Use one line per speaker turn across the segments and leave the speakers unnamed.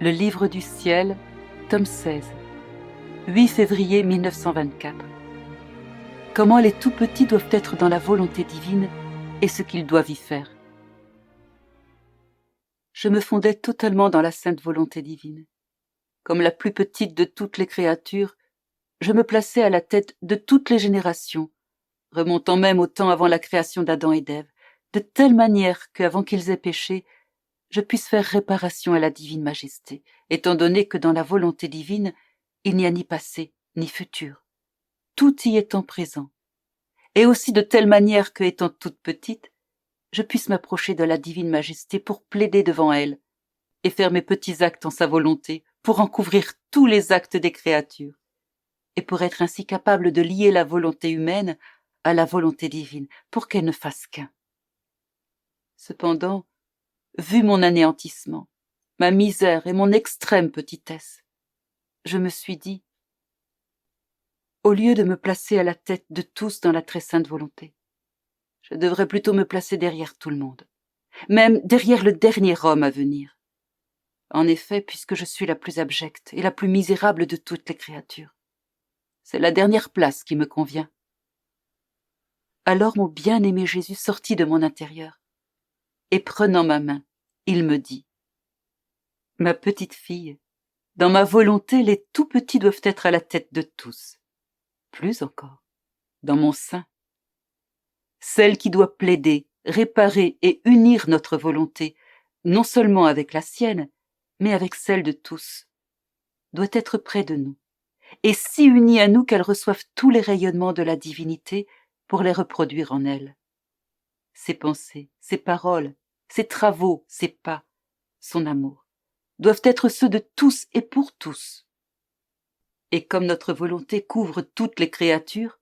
Le livre du ciel, tome 16, 8 février 1924. Comment les tout-petits doivent être dans la volonté divine et ce qu'ils doivent y faire. Je me fondais totalement dans la sainte volonté divine. Comme la plus petite de toutes les créatures, je me plaçais à la tête de toutes les générations, remontant même au temps avant la création d'Adam et d'Ève, de telle manière qu'avant qu'ils aient péché, je puisse faire réparation à la divine majesté, étant donné que dans la volonté divine, il n'y a ni passé, ni futur, tout y étant présent, et aussi de telle manière que, étant toute petite, je puisse m'approcher de la divine majesté pour plaider devant elle, et faire mes petits actes en sa volonté, pour en couvrir tous les actes des créatures, et pour être ainsi capable de lier la volonté humaine à la volonté divine, pour qu'elle ne fasse qu'un. Cependant, vu mon anéantissement, ma misère et mon extrême petitesse, je me suis dit, au lieu de me placer à la tête de tous dans la très sainte volonté, je devrais plutôt me placer derrière tout le monde, même derrière le dernier homme à venir. En effet, puisque je suis la plus abjecte et la plus misérable de toutes les créatures, c'est la dernière place qui me convient. Alors mon bien-aimé Jésus sortit de mon intérieur, et prenant ma main, il me dit, « Ma petite fille, dans ma volonté, les tout-petits doivent être à la tête de tous. Plus encore, dans mon sein. Celle qui doit plaider, réparer et unir notre volonté, non seulement avec la sienne, mais avec celle de tous, doit être près de nous, et si unie à nous qu'elle reçoive tous les rayonnements de la divinité pour les reproduire en elle. Ses pensées, ses paroles, ses travaux, ses pas, son amour, doivent être ceux de tous et pour tous. Et comme notre volonté couvre toutes les créatures,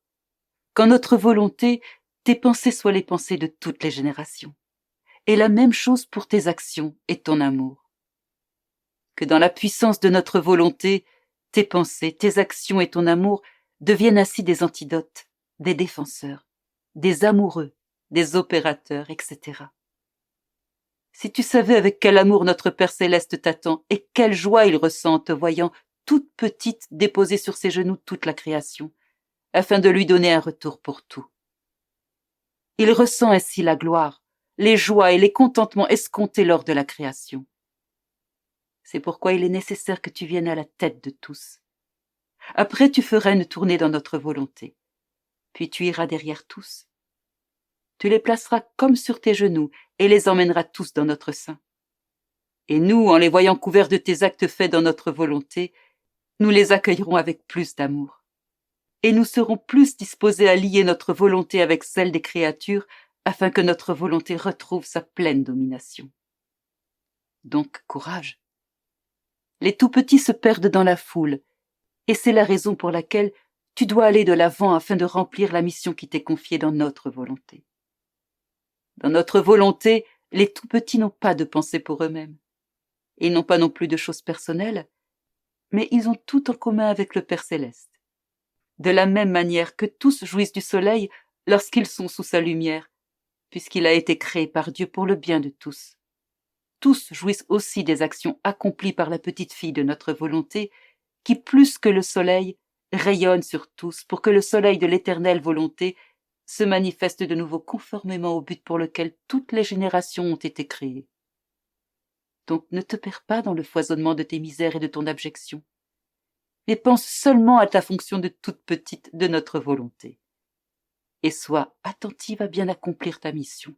quand notre volonté, tes pensées soient les pensées de toutes les générations, et la même chose pour tes actions et ton amour. Que dans la puissance de notre volonté, tes pensées, tes actions et ton amour deviennent ainsi des antidotes, des défenseurs, des amoureux, des opérateurs, etc. Si tu savais avec quel amour notre Père Céleste t'attend et quelle joie il ressent en te voyant toute petite déposer sur ses genoux toute la création, afin de lui donner un retour pour tout. Il ressent ainsi la gloire, les joies et les contentements escomptés lors de la création. C'est pourquoi il est nécessaire que tu viennes à la tête de tous. Après, tu feras une tournée dans notre volonté, puis tu iras derrière tous. Tu les placeras comme sur tes genoux et les emmèneras tous dans notre sein. Et nous, en les voyant couverts de tes actes faits dans notre volonté, nous les accueillerons avec plus d'amour. Et nous serons plus disposés à lier notre volonté avec celle des créatures afin que notre volonté retrouve sa pleine domination. Donc, courage. Les tout-petits se perdent dans la foule, et c'est la raison pour laquelle tu dois aller de l'avant afin de remplir la mission qui t'est confiée dans notre volonté. Dans notre volonté, les tout-petits n'ont pas de pensée pour eux-mêmes. Ils n'ont pas non plus de choses personnelles, mais ils ont tout en commun avec le Père Céleste. De la même manière que tous jouissent du soleil lorsqu'ils sont sous sa lumière, puisqu'il a été créé par Dieu pour le bien de tous. Tous jouissent aussi des actions accomplies par la petite fille de notre volonté, qui, plus que le soleil, rayonne sur tous pour que le soleil de l'éternelle volonté se manifeste de nouveau conformément au but pour lequel toutes les générations ont été créées. Donc ne te perds pas dans le foisonnement de tes misères et de ton abjection, mais pense seulement à ta fonction de toute petite de notre volonté, et sois attentive à bien accomplir ta mission.